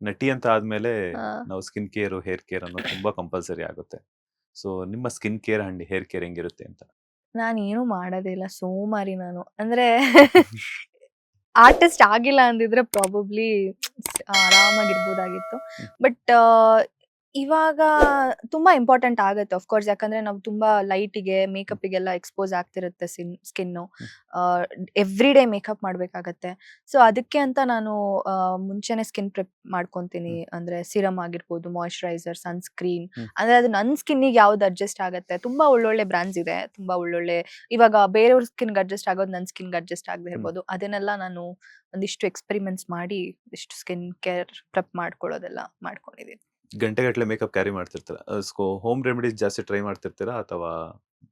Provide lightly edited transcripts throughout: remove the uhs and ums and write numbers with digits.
ನಟಿ ಅಂತ ಆದ್ಮೇಲೆ ಆ, ನಾವು ಸ್ಕಿನ್ ಕೇರ್ ಹೇರ್ ಕೇರ್ ಅನ್ನೋದು ತುಂಬಾ ಕಂಪಲ್ಸರಿ ಆಗುತ್ತೆ. ಸೊ ನಿಮ್ಮ skin care and hair care ಹೆಂಗಿರುತ್ತೆ ಅಂತ? ನಾನೇನು ಮಾಡೋದಿಲ್ಲ, ಸೋಮಾರಿ ನಾನು. ಅಂದ್ರೆ ಆರ್ಟಿಸ್ಟ್ ಆಗಿಲ್ಲ ಅಂದಿದ್ರೆ ಪ್ರಾಬಬ್ಲಿ ಆರಾಮಾಗಿರ್ಬೋದಾಗಿತ್ತು. ಹ್ಮ್. ಬಟ್ ಇವಾಗ ತುಂಬಾ ಇಂಪಾರ್ಟೆಂಟ್ ಆಗುತ್ತೆ ಅಫ್ಕೋರ್ಸ್, ಯಾಕಂದ್ರೆ ನಾವು ತುಂಬಾ ಲೈಟಿಗೆ ಮೇಕಪ್ಪಿಗೆಲ್ಲ ಎಕ್ಸ್ಪೋಸ್ ಆಗ್ತಿರುತ್ತೆ ಸ್ಕಿನ್ನು. ಹ್ಮ್. ಎವ್ರಿ ಡೇ ಮೇಕಪ್ ಮಾಡ್ಬೇಕಾಗತ್ತೆ. ಸೊ ಅದಕ್ಕೆ ಅಂತ ನಾನು ಮುಂಚೆನೆ ಸ್ಕಿನ್ ಪ್ರೆಪ್ ಮಾಡ್ಕೊಂತೀನಿ. ಹ್ಮ್. ಅಂದ್ರೆ ಸಿರಮ್ ಆಗಿರ್ಬೋದು, ಮಾಯಿಶ್ಚರೈಸರ್, ಸನ್ಸ್ಕ್ರೀನ್. ಹ್ಮ್. ಅಂದ್ರೆ ಅದು ನನ್ನ ಸ್ಕಿನ್ನಿಗೆ ಯಾವ್ದು ಅಡ್ಜಸ್ಟ್ ಆಗುತ್ತೆ. ತುಂಬಾ ಒಳ್ಳೊಳ್ಳೆ ಬ್ರಾಂಡ್ಸ್ ಇದೆ, ತುಂಬಾ ಒಳ್ಳೊಳ್ಳೆ. ಇವಾಗ ಬೇರೆಯವ್ರ ಸ್ಕಿನ್ಗೆ ಅಡ್ಜಸ್ಟ್ ಆಗೋದು ನನ್ನ ಸ್ಕಿನ್ಗೆ ಅಡ್ಜಸ್ಟ್ ಆಗದೆ ಹ್ಮ್. ಇರ್ಬೋದು. ಅದನ್ನೆಲ್ಲ ನಾನು ಒಂದಿಷ್ಟು ಎಕ್ಸ್ಪೆರಿಮೆಂಟ್ಸ್ ಮಾಡಿ ಇಷ್ಟು ಸ್ಕಿನ್ ಕೇರ್ ಪ್ರೆಪ್ ಮಾಡ್ಕೊಳ್ಳೋದೆಲ್ಲ ಮಾಡ್ಕೊಂಡಿದ್ದೀನಿ. ಗಂಟೆಗಟ್ಟಲೆ ಮೇಕಪ್ ಕ್ಯಾರಿ ಮಾಡ್ತಿರ್ತೀರಾ? ಹೋಮ್ ರೆಮಿಡೀಸ್ ಜಾಸ್ತಿ ಟ್ರೈ ಮಾಡ್ತಿರ್ತೀರಾ ಅಥವಾ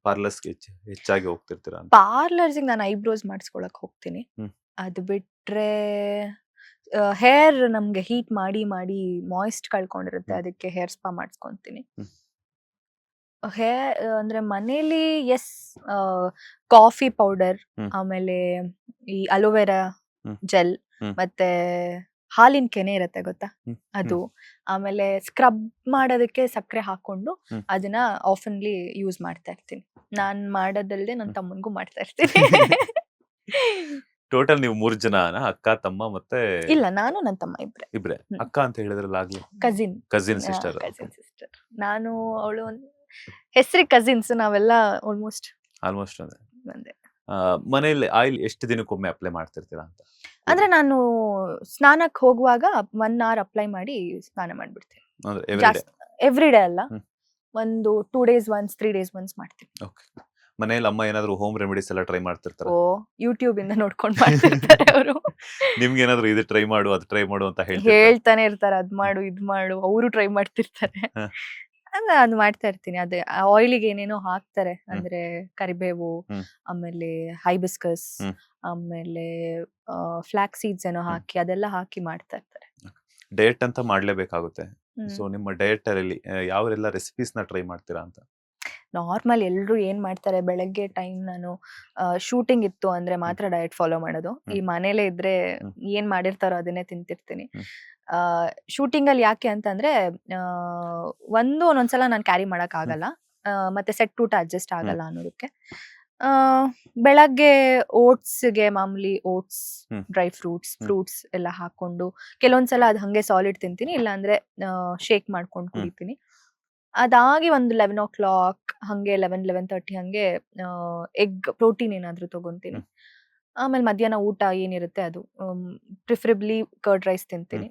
ಪಾರ್ಲರ್ಸ್ಗೆ ಹೆಚ್ಚಾಗಿ ಹೋಗ್ತಿರ್ತೀರಾ ಅಂತ? ಪಾರ್ಲರ್ಸಿಗೆ ನಾನು ಐಬ್ರೋಸ್ ಮಾಡಿಸ್ಕೊಳಕ್ ಹೋಗ್ತೀನಿ. ಹ್ಮ್. ಅದು ಬಿಟ್ರೆ ಹೇರ್ ನಮ್ಗೆ ಹೀಟ್ ಮಾಡಿ ಮಾಡಿ ಮಾಯಿಸ್ಟ್ ಕಳ್ಕೊಂಡಿರುತ್ತೆ, ಹ್ಮ್. ಅದಕ್ಕೆ ಹೇರ್ ಸ್ಪಾ ಮಾಡಿಸ್ಕೊಂತೀನಿ. ಹ್ಮ್. ಹೇರ್ ಅಂದ್ರೆ ಮನೇಲಿ ಎಸ್, ಕಾಫಿ ಪೌಡರ್, ಹ್ಮ್. ಆಮೇಲೆ ಈ ಅಲೋವೆರಾ ಹ್ಮ್. ಜೆಲ್, ಹ್ಮ್. ಮತ್ತೆ ಹಾಲಿನ ಕೆನೆ ಇರುತ್ತೆ ಗೊತ್ತಾ, ಹ್ಮ್. ಅದು. ಹ್ಮ್. ಆಮೇಲೆ ಸ್ಕ್ರಬ್ ಮಾಡೋದಕ್ಕೆ ಸಕ್ಕರೆ ಹಾಕೊಂಡು ಹ್ಮ್. ಅದನ್ನ ಆಫನ್ಲಿ ಯೂಸ್ ಮಾಡ್ತಾ ಇರ್ತೀನಿ. ನಾನ್ ಮಾಡೋದಲ್ದೆ ನನ್ನ ಹ್ಮ್. ತಮ್ಮನ್ಗೂ ಮಾಡ್ತಾ ಇರ್ತೀನಿ. ಟೋಟಲ್ ನೀವು 3 ಜನನ? ಅಕ್ಕ, ತಮ್ಮ ಮತ್ತೆ ಇಲ್ಲ, ನಾನು ನನ್ನ ತಮ್ಮ ಇಬ್ರೆ. ಇಬ್ರೆ. ಹ್ಮ್. ಅಕ್ಕ ಅಂತ ಹೇಳಿದ್ರಲ್ಲ ಆಗ್ಲೇ, cousin cousin sister. Cousin sister. ನಾನು ಅವಳು ಹೆಸರಿಗೆ ಕಸಿನ್ಸ್, ನಾವೆಲ್ಲ ಆಲ್ಮೋಸ್ಟ್ ಆಲ್ಮೋಸ್ಟ್ ಅದೇ. ಒಂದೇ. ಮನೇಲಿ ಆಯಿಲ್ ಎಷ್ಟು ದಿನಕ್ಕೊಮ್ಮೆ ಅಪ್ಲೈ ಮಾಡ್ತಿರ್ತೀರಾ ಅಂತ? ಅಂದ್ರೆ ನಾನು ಸ್ನಾನಕ್ಕೆ ಹೋಗುವಾಗ 1 hour ಅಪ್ಲೈ ಮಾಡಿ ಸ್ನಾನ ಮಾಡ್ಬಿಡ್ತೀನಿ. ಅಂದ್ರೆ ಎವ್ರಿ ಡೇ? ಜಾಸ್ತಿ ಎವ್ರಿ ಡೇ ಅಲ್ಲ, ಹ್ಮ್. ಒಂದು 2 days once, 3 days once ಮಾಡ್ತೀನಿ. ಓಕೆ. ಮನೇಲಿ ಅಮ್ಮ ಏನಾದ್ರು ಹೋಮ್ ರೆಮಿಡೀಸ್ ಎಲ್ಲ ಟ್ರೈ ಮಾಡ್ತಿರ್ತಾರ? ಓ, ಯೂಟ್ಯೂಬ್ ಇಂದ ನೋಡ್ಕೊಂಡು ಮಾಡ್ತಿರ್ತಾರೆ ಅವರು. ನಿಮ್ಗೆ ಏನಾದ್ರು ಇದು ಟ್ರೈ ಮಾಡು ಅದು ಟ್ರೈ ಮಾಡು ಅಂತ ಹೇಳ್ತಿರ್ತಾರೆ? ಹೇಳ್ತಾನೆ ಇರ್ತಾರೆ, ಅದ್ ಮಾಡು ಇದ್ ಮಾಡು, ಅವರು ಟ್ರೈ ಮಾಡ್ತಿರ್ತಾರೆ. ಹ. ಅದು ಮಾಡ್ತಾ ಇರ್ತೀನಿ. ಅದೇ ಆಯಿಲಿಗೆ ಏನೇನೋ ಹಾಕ್ತಾರೆ, ಹ್ಮ್. ಅಂದ್ರೆ ಕರಿಬೇವು, ಹ್ಮ್. ಆಮೇಲೆ ಹೈಬಿಸ್ಕಸ್, ಹ್ಮ್. ಆಮೇಲೆ ಫ್ಲಾಕ್ ಸೀಡ್ಸ್ ಏನೋ ಹ್ಮ್. ಹಾಕಿ, ಅದೆಲ್ಲ ಹಾಕಿ ಮಾಡ್ತಾ ಇರ್ತಾರೆ. ಡಯಟ್ ಅಂತ ಮಾಡ್ಲೇಬೇಕಾಗುತ್ತೆ. ಹ್ಮ್. ಸೊ ನಿಮ್ಮ ಡಯಟ್ ಅಲ್ಲಿ ಯಾವೆಲ್ಲ ರೆಸಿಪೀಸ್ ನ ಟ್ರೈ ಮಾಡ್ತೀರಾ ಅಂತ? ನಾರ್ಮಲ್ ಎಲ್ರು ಏನ್ ಮಾಡ್ತಾರೆ, ಬೆಳಗ್ಗೆ ಟೈಮ್ ನಾನು ಶೂಟಿಂಗ್ ಇತ್ತು ಅಂದ್ರೆ ಮಾತ್ರ ಡಯಟ್ ಫಾಲೋ ಮಾಡೋದು. ಹ್ಮ್. ಈ ಮನೇಲೆ ಇದ್ರೆ ಹ್ಮ್. ಏನ್ ಮಾಡಿರ್ತಾರೋ ಅದನ್ನೇ ತಿಂತಿರ್ತೀನಿ. ಹ್ಮ್. ಶೂಟಿಂಗ್ ಅಲ್ಲಿ ಯಾಕೆ ಅಂತಂದ್ರೆ ಒಂದೊಂದ್ಸಲ ನಾನು ಕ್ಯಾರಿ ಮಾಡಕ್ ಹ್ಮ್. ಆಗಲ್ಲ, ಮತ್ತೆ ಸೆಟ್ ಊಟ ಅಡ್ಜಸ್ಟ್ ಹ್ಮ್. ಆಗಲ್ಲ ಅನ್ನೋದಕ್ಕೆ. ಆ, ಬೆಳಗ್ಗೆ ಓಟ್ಸ್ಗೆ ಮಾಮೂಲಿ ಓಟ್ಸ್, ಹ್ಮ್. ಡ್ರೈ ಫ್ರೂಟ್ಸ್, ಹ್ಮ್. ಫ್ರೂಟ್ಸ್ ಎಲ್ಲ ಹಾಕೊಂಡು, ಕೆಲವೊಂದ್ಸಲ ಅದು ಹಂಗೆ ಸಾಲಿಡ್ ತಿಂತೀನಿ, ಇಲ್ಲ ಅಂದ್ರೆ ಶೇಕ್ ಮಾಡ್ಕೊಂಡು ಹ್ಮ್. ಕುಡಿತೀನಿ. ಅದಾಗಿ ಒಂದು 11 o'clock ಹಂಗೆ, 11:30 ಹಂಗೆ ಎಗ್ ಪ್ರೋಟೀನ್ ಏನಾದ್ರು ತಗೊಂತೀನಿ. ಹ್ಮ್. ಆಮೇಲೆ ಮಧ್ಯಾಹ್ನ ಊಟ ಏನಿರುತ್ತೆ ಅದು, ಪ್ರಿಫರಬ್ಲಿ ಕರ್ಡ್ ರೈಸ್ ತಿಂತೀನಿ.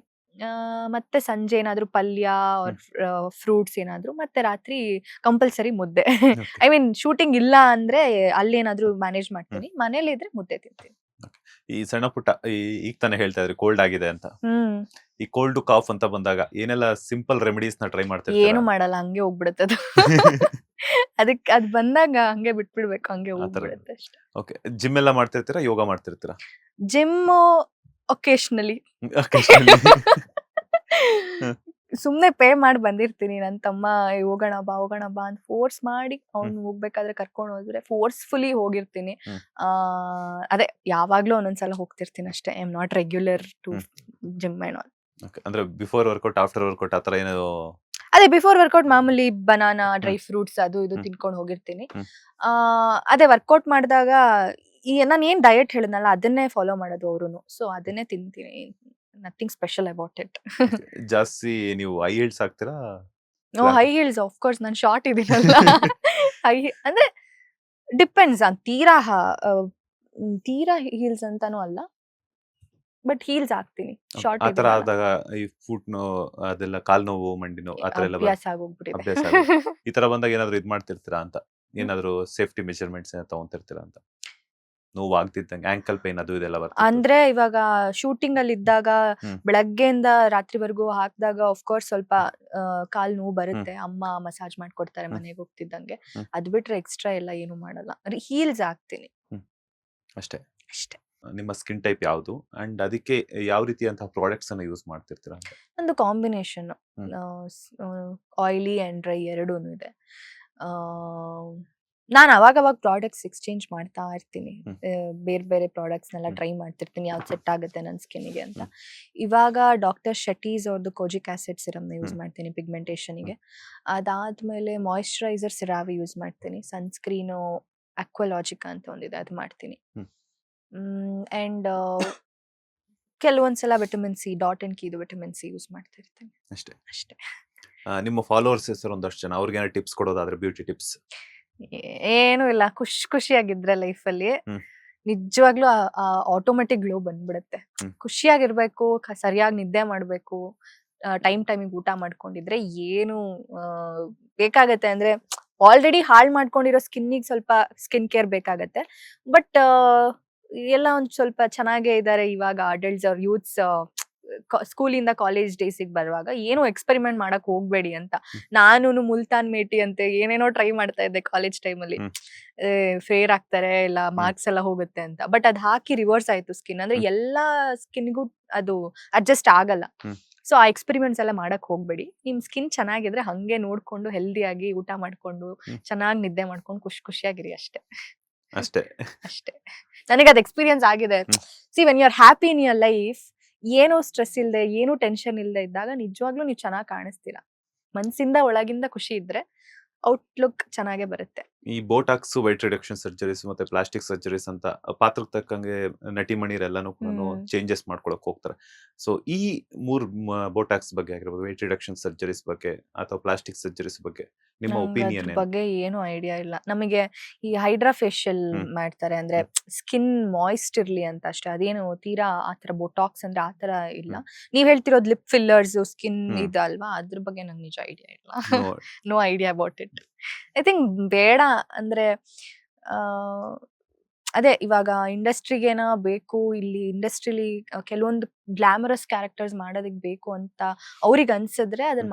ಮತ್ತೆ ಸಂಜೆ ಏನಾದ್ರು ಪಲ್ಯ ಹ್ಮ್. ಫ್ರೂಟ್ಸ್ ಏನಾದ್ರು, ಮತ್ತೆ ರಾತ್ರಿ ಕಂಪಲ್ಸರಿ ಮುದ್ದೆ. Okay. ಐ ಮೀನ್ ಶೂಟಿಂಗ್ ಇಲ್ಲ ಅಂದ್ರೆ ಅಲ್ಲೇನಾದ್ರೂ ಮ್ಯಾನೇಜ್ ಹ್ಮ್. ಮಾಡ್ತೀನಿ, ಮನೇಲಿ ಇದ್ರೆ ಮುದ್ದೆ ತಿಂತೀನಿ. Okay. ಈ ಸಣ್ಣ ಪುಟ್ಟ ಈಗ ತಾನೇ ಹೇಳ್ತಾ ಇದ್ರಿ ಕೋಲ್ಡ್ ಆಗಿದೆ ಅಂತ. ಹ್ಮ್. ಈ ಕೋಲ್ಡ್ ಕಾಫ್ ಅಂತ ಬಂದಾಗ ಏನೆಲ್ಲ ಸಿಂಪಲ್ ರೆಮಿಡೀಸ್ ನ ಟ್ರೈ ಮಾಡ್ತಿರ್ತೀರಾ? ಏನು ಮಾಡಲ್ಲ, ಹಂಗೆ ಹೋಗ್ಬಿಡುತ್ತೆ ಅದು. ಅದಕ್ಕೆ ಅದ್ ಬಂದಾಗ ಹಂಗೆ ಬಿಟ್ಬಿಡ್ಬೇಕು, ಹಂಗೆ ಆ ತರ. ಹೋಗ್ಬಿಡುತ್ತೆ ಅಷ್ಟೇ. ಓಕೆ. ಜಿಮ್ ಎಲ್ಲ ಮಾಡ್ತಿರ್ತೀರಾ? ಯೋಗ ಮಾಡ್ತಿರ್ತೀರಾ? ಜಿಮ್ ಒಕೇಶನಲಿ. Occasionally. ಹ. ಸುಮ್ನೆ ಪೇ ಮಾಡಿ ಬಂದಿರ್ತೀನಿ. ನನ್ನ ತಮ್ಮ ಹೋಗೋಣ ಬಾ ಹೋಗೋಣ ಬಾ ಅಂತ ಫೋರ್ಸ್ ಮಾಡಿ, ಅವ್ನು ಹೋಗ್ಬೇಕಾದ್ರೆ ಕರ್ಕೊಂಡು ಹೋದ್ರೆ ಫೋರ್ಸ್ಫುಲಿ ಹೋಗಿರ್ತೀನಿ. ಹ್ಮ್. ಅದೇ ಯಾವಾಗ್ಲೂ ಒಂದೊಂದ್ಸಲ ಹೋಗ್ತಿರ್ತೀನಿ ಅಷ್ಟೇ. I am not regular to hmm. Gym and all. Okay. ಅಂದ್ರೆ ಬಿಫೋರ್ ವರ್ಕೌಟ್ ಆಫ್ಟರ್ ವರ್ಕೌಟ್ ಆತರ ಏನೋ? ಅದೇ ಬಿಫೋರ್ ವರ್ಕೌಟ್ ಮಾಮೂಲಿ ಬನಾನಾ, ಡ್ರೈ ಹ್ಮ್. ಫ್ರೂಟ್ಸ್ ಅದು ಇದು ಹ್ಮ್. ತಿನ್ಕೊಂಡು ಹೋಗಿರ್ತೀನಿ. ಹ್ಮ್. ಅದೇ ವರ್ಕೌಟ್ ಮಾಡಿದಾಗ ನಾನು ಏನ್ ಡಯಟ್ ಹೇಳಿದ್ನಲ್ಲ ಅದನ್ನೇ ಫಾಲೋ ಮಾಡೋದು ಅವರುನು. ಸೊ ಅದನ್ನೇ ತಿಂತೀನಿ. Nothing special about it. Okay. ಜಾಸ್ತಿ ನೀವು ಹೈ ಹೀಲ್ಸ್ ಹಾಕ್ತೀರಾ? ಹೈ ಹೀಲ್ಸ್ ಆಫ್ ಕೋರ್ಸ್, ನಾನು ಶಾರ್ಟ್ ಇದೀನಲ್ಲ. ಅಂದ್ರೆ ಡಿಪೆಂಡ್ಸ್. ತೀರಾ ಹೀಲ್ಸ್ ಅಂತಾನು ಅಲ್ಲ, ಬಟ್ ಹೀಲ್ಸ್ ಹಾಕ್ತೀನಿ. ಶಾರ್ಟ್ ಆತರ ಇದೀನಲ್ಲ, ಆದಾಗ ಈ ಫುಟ್ ನೋವು ಅದೆಲ್ಲ ಕಾಲ್ ನೋವು ಮಂಡಿ ನೋವು ಆತರ ಎಲ್ಲ ಅಭ್ಯಾಸ ಆಗೋಗ್ಬಿಟ್ಟಿದೆ. ಅಭ್ಯಾಸ ಆಗುತ್ತೆ. ಈ ತರ ಬಂದಾಗ ಏನಾದ್ರು ಇದ್ ಮಾಡ್ತಿರ್ತೀರಾ ಅಂತ? ಏನಾದ್ರು ಸೇಫ್ಟಿ ಮೆಜರ್ಮೆಂಟ್ಸ್ ತಗೊಂತಿರ್ತೀರಾ ಅಂತ? ನೋವು ಆಗ್ತಿದ್ದಂಗೆ ಆಂಕಲ್ ಪೇನ್ ಅದು ಇದೆಲ್ಲ ಬರ್ತಿತ್ತು. ಅಂದ್ರೆ ಇವಾಗ ಶೂಟಿಂಗ್ ಅಲ್ಲಿ ಇದ್ದಾಗ ಹ್ಮ್. ಬೆಳಗ್ಗೆಯಿಂದ ರಾತ್ರಿವರೆಗೂ ಹಾಕಿದಾಗ ಆಫ್ ಕೋರ್ಸ್ ಸ್ವಲ್ಪ ಕಾಲ್ ನೋವು ಬರುತ್ತೆ. ಅಮ್ಮ ಮಸಾಜ್ ಮಾಡ್ಕೊಡ್ತಾರೆ ಹ್ಮ್. ಮನೆಗೆ ಹೋಗ್ತಿದ್ದಂಗೆ. ಹ್ಮ್. ಅದ್ ಬಿಟ್ರೆ ಎಕ್ಸ್ಟ್ರಾ ಎಲ್ಲ ಏನು ಮಾಡಲ್ಲ. ಹೀಲ್ಸ್ ಹಾಕ್ತೀನಿ ಅಷ್ಟೇ. ಅಷ್ಟೇ. ನಿಮ್ಮ ಸ್ಕಿನ್ ಟೈಪ್ ಯಾವುದು ಅಂಡ್ ಅದಕ್ಕೆ ಯಾವ ರೀತಿಯಂತಹ ಪ್ರಾಡಕ್ಟ್ಸ್ ಅನ್ನ ಯೂಸ್ ಮಾಡ್ತಿರ್ತೀರಾ ಅಂತ? ಒಂದು combination, hmm. Oily and dry ಎರಡೂನು ಇದೆ. ನಾನು ಅವಾಗ ಪ್ರಾಡಕ್ಟ್ಸ್ ಎಕ್ಸ್ಚೇಂಜ್ ಮಾಡ್ತಾ ಇರ್ತೀನಿ. ಹ್ಮ್. ಬೇರೆ ಬೇರೆ ಪ್ರಾಡಕ್ಟ್ಸ್ನೆಲ್ಲ ಹ್ಮ್. ಟ್ರೈ ಮಾಡ್ತಿರ್ತೀನಿ ಯಾವ್ದು ಸೆಟ್ ಆಗುತ್ತೆ ನನ್ನ ಸ್ಕಿನ್ನಿಗೆ ಅಂತ. ಹ್ಮ್. ಇವಾಗ ಡಾಕ್ಟರ್ ಶೆಟ್ಟೀಸ್ ಅವ್ರದ್ದು ಕೋಜಿಕ್ ಆಸಿಡ್ ಸಿರಮ್ನ ಯೂಸ್ ಹ್ಮ್. ಮಾಡ್ತೀನಿ ಪಿಗ್ಮೆಂಟೇಷನ್ಗೆ. ಅದಾದ್ಮೇಲೆ ಮಾಯಿಶ್ಚರೈಸರ್ ಸಿರಾವಿ ಯೂಸ್ ಮಾಡ್ತೀನಿ. ಸನ್ಸ್ಕ್ರೀನು ಅಕ್ವಾಲಾಜಿಕಾ ಅಂತ ಒಂದಿದೆ ಅದು ಮಾಡ್ತೀನಿ. ಹ್ಮ್. ಅಂಡ್ ಕೆಲವೊಂದ್ಸಲ vitamin C .N vitamin C use ಮಾಡ್ತಾ ಇರ್ತೀನಿ ಅಷ್ಟೇ. ಅಷ್ಟೇ. ನಿಮ್ಮ ಫಾಲೋವರ್ಸ್ ಹೆಸರು ಒಂದಷ್ಟು ಜನ ಅವ್ರಿಗೆ ಏನಾದ್ರು ಟಿಪ್ಸ್ ಕೊಡೋದಾದ್ರೆ ಬ್ಯೂಟಿ ಟಿಪ್ಸ್. ಏನು ಇಲ್ಲ, ಖುಷಿಯಾಗಿದ್ರೆ ಲೈಫಲ್ಲಿ ಹ್ಮ್. ನಿಜವಾಗ್ಲೂ ಆಟೋಮೆಟಿಕ್ ಗ್ಲೋ ಬಂದ್ಬಿಡುತ್ತೆ. ಹ್ಮ್. ಖುಷಿಯಾಗಿರ್ಬೇಕು, ಸರಿಯಾಗಿ ನಿದ್ದೆ ಮಾಡ್ಬೇಕು, ಟೈಮಿಗೆ ಊಟ ಮಾಡ್ಕೊಂಡಿದ್ರೆ ಏನು ಬೇಕಾಗತ್ತೆ ಅಂದ್ರೆ ಆಲ್ರೆಡಿ ಹಾಳು ಮಾಡ್ಕೊಂಡಿರೋ ಸ್ಕಿನ್ನಿಗೆ ಸ್ವಲ್ಪ ಸ್ಕಿನ್ ಕೇರ್ ಬೇಕಾಗತ್ತೆ. ಬಟ್ ಎಲ್ಲ ಒಂದ್ ಸ್ವಲ್ಪ ಚೆನ್ನಾಗೇ ಇದ್ದಾರೆ ಇವಾಗ ಅಡಲ್ಟ್ಸ್ ಅವ್ರ ಯೂತ್ಸ್. ಸ್ಕೂಲಿಂದ ಕಾಲೇಜ್ ಡೇಸಿಗೆ ಬರುವಾಗ ಏನು ಎಕ್ಸ್ಪೆರಿಮೆಂಟ್ ಮಾಡಕ್ ಹೋಗ್ಬೇಡಿ ಅಂತ. ನಾನು ಮುಲ್ತಾನ್ ಮೇಟಿ ಅಂತೆ ಏನೇನೋ ಟ್ರೈ ಮಾಡ್ತಾ ಇದ್ದೆ ಕಾಲೇಜ್ ಟೈಮಲ್ಲಿ. ಹ್ಮ್. ಫೇರ್ ಆಗ್ತಾರೆ ಇಲ್ಲ ಮಾರ್ಕ್ಸ್ ಎಲ್ಲ ಹೋಗುತ್ತೆ ಅಂತ. ಬಟ್ ಅದ್ ಹಾಕಿ ರಿವರ್ಸ್ ಆಯ್ತು ಸ್ಕಿನ್. ಅಂದ್ರೆ ಎಲ್ಲಾ ಸ್ಕಿನ್ಗೂ ಅದು ಅಡ್ಜಸ್ಟ್ ಆಗಲ್ಲ. ಹ್ಮ್. ಸೊ ಆ ಎಕ್ಸ್ಪೆರಿಮೆಂಟ್ಸ್ ಎಲ್ಲ ಮಾಡಕ್ ಹೋಗ್ಬೇಡಿ. ನಿಮ್ ಸ್ಕಿನ್ ಚೆನ್ನಾಗಿದ್ರೆ ಹಂಗೆ ನೋಡ್ಕೊಂಡು ಹೆಲ್ದಿಯಾಗಿ ಊಟ ಮಾಡ್ಕೊಂಡು ಚೆನ್ನಾಗಿ ನಿದ್ದೆ ಮಾಡ್ಕೊಂಡು ಖುಷಿಯಾಗಿರಿ ಅಷ್ಟೇ. ಅಷ್ಟೇ. ಅಷ್ಟೇ. ನನಗೆ ಅದು ಎಕ್ಸ್ಪೀರಿಯನ್ಸ್ ಆಗಿದೆ. See when you are happy in your life, ಏನೋ ಸ್ಟ್ರೆಸ್ ಇಲ್ಲದೆ ಏನು ಟೆನ್ಷನ್ ಇಲ್ಲದೆ ಇದ್ದಾಗ ನಿಜವಾಗ್ಲೂ ನೀವು ಚೆನ್ನಾಗಿ ಕಾಣಿಸ್ತೀರಾ. ಮನ್ಸಿಂದ ಒಳಗಿಂದ ಖುಷಿ ಇದ್ರೆ ಔಟ್ಲುಕ್ ಚೆನ್ನಾಗೇ ಬರುತ್ತೆ. ಈ ಬೋಟಾಕ್ಸ್, ವೈಟ್ ರಿಡಕ್ಷನ್ ಸರ್ಜರೀಸ್ ಮತ್ತೆ ಪ್ಲಾಸ್ಟಿಕ್ ಸರ್ಜರೀಸ್ ಅಂತ ಪಾತ್ರಕ್ಕೆ ತಕ್ಕಂಗೆ ನಟಿಮಣಿರೆಲ್ಲಾನು ಕೂಡ ಚೇಂಜಸ್ ಮಾಡ್ಕೊಳಕ್ ಹೋಗ್ತಾರೆ. ಸೊ ಈ 3 ಬೋಟಾಕ್ಸ್ ಬಗ್ಗೆ ಆಗಿರ್ಬೋದು, ವೈಟ್ ರಿಡಕ್ಷನ್ ಸರ್ಜರೀಸ್ ಬಗ್ಗೆ ಅಥವಾ ಪ್ಲಾಸ್ಟಿಕ್ ಸರ್ಜರೀಸ್ ಬಗ್ಗೆ ನಿಮ್ಮ ಒಪಿನಿಯನ್ ಅದ್ರ ಬಗ್ಗೆ ಏನು ಐಡಿಯಾ ಇಲ್ಲ. ನಮಗೆ ಈ ಹೈಡ್ರಾ ಫೇಶಿಯಲ್ ಮಾಡ್ತಾರೆ ಅಂದ್ರೆ ಸ್ಕಿನ್ ಮಾಯಿಸ್ಟ್ ಇರ್ಲಿ ಅಂತ ಅಷ್ಟೇ. ಅದೇನು ತೀರಾ ಆತರ ಬೋಟಾಕ್ಸ್ ಅಂದ್ರೆ ಆತರ ಇಲ್ಲ. ನೀವ್ ಹೇಳ್ತಿರೋದು ಲಿಪ್ ಫಿಲ್ಲರ್ಸ್ ಸ್ಕಿನ್ ಇದಲ್ವಾ, ಅದ್ರ ಬಗ್ಗೆ ನಂಗೆ ನಿಜ ಐಡಿಯಾ ಇಲ್ಲ. No idea about it. I think ಬೇಡ ಅಂದ್ರೆ ಅದೇ ಇವಾಗ ಇಂಡಸ್ಟ್ರಿಗೇನ ಬೇಕು, ಇಲ್ಲಿ ಇಂಡಸ್ಟ್ರಿಲಿ ಕೆಲವೊಂದು ಗ್ಲಾಮರಸ್ ಕ್ಯಾರೆಕ್ಟರ್ಸ್ ಮಾಡೋದಕ್ಕೆ ಬೇಕು ಅಂತ ಅವ್ರಿಗೆ ಅನ್ಸಿದ್ರೆ ಅದನ್ನ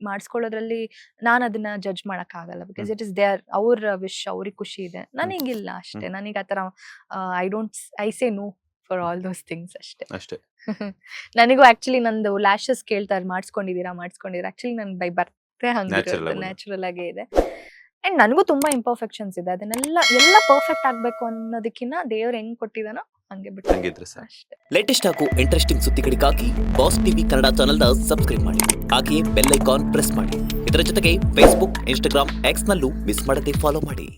ಮಾಡಿಸ್ಕೊಳ್ಳೋದ್ರಲ್ಲಿ ನಾನು ಅದನ್ನ ಜಡ್ಜ್ ಮಾಡಕ್ ಆಗಲ್ಲ. ಬಿಕಾಸ್ ಇಟ್ ಇಸ್ ದೇರ್, ಅವ್ರ ವಿಶ್, ಅವ್ರಿಗೆ ಖುಷಿ ಇದೆ, ನನಗಿಲ್ಲ ಅಷ್ಟೇ. ನನಗೆ ಆತರ I say no for all those things ಅಷ್ಟೇ. ನನಗೂ ಆಕ್ಚುಲಿ ನಂದು ಲ್ಯಾಶಸ್ ಕೇಳ್ತಾರೆ ಮಾಡಿಸ್ಕೊಂಡಿದೀರಾ. ಆಕ್ಚುಲಿ ನನ್ ಬೈ ಬರ್ತೆ ಹಂಗಿರೋದು ನ್ಯಾಚುರಲ್ ಆಗೇ ಇದೆ. ಅಂಡ್ ನನಗೂ ತುಂಬಾ ಇಂಪರ್ಫೆಕ್ಷನ್ಸ್ ಇದೆ. ಅದನ್ನೆಲ್ಲ ಪರ್ಫೆಕ್ಟ್ ಆಗ್ಬೇಕು ಅನ್ನೋದಕ್ಕಿಂತ ದೇವ್ರು ಹೆಂಗ್ ಕೊಟ್ಟಿದಾನೋ ಹಂಗೆ ಬಿಟ್ಟು ಅಷ್ಟೇ. ಲೇಟೆಸ್ಟ್ ಹಾಗೂ ಇಂಟ್ರೆಸ್ಟಿಂಗ್ ಸುದ್ದಿಗಳಿಗಾಗಿ ಬಾಸ್ ಟಿವಿ ಕನ್ನಡ ಚಾನೆಲ್ನ ಸಬ್ಸ್ಕ್ರೈಬ್ ಮಾಡಿ. ಹಾಗೆಯೇ ಬೆಲ್ ಐಕಾನ್ ಪ್ರೆಸ್ ಮಾಡಿ. ಇದರ ಜೊತೆಗೆ ಫೇಸ್ಬುಕ್, ಇನ್ಸ್ಟಾಗ್ರಾಮ್, ಎಕ್ಸ್ ನಲ್ಲೂ ಮಿಸ್ ಮಾಡದೆ ಫಾಲೋ ಮಾಡಿ.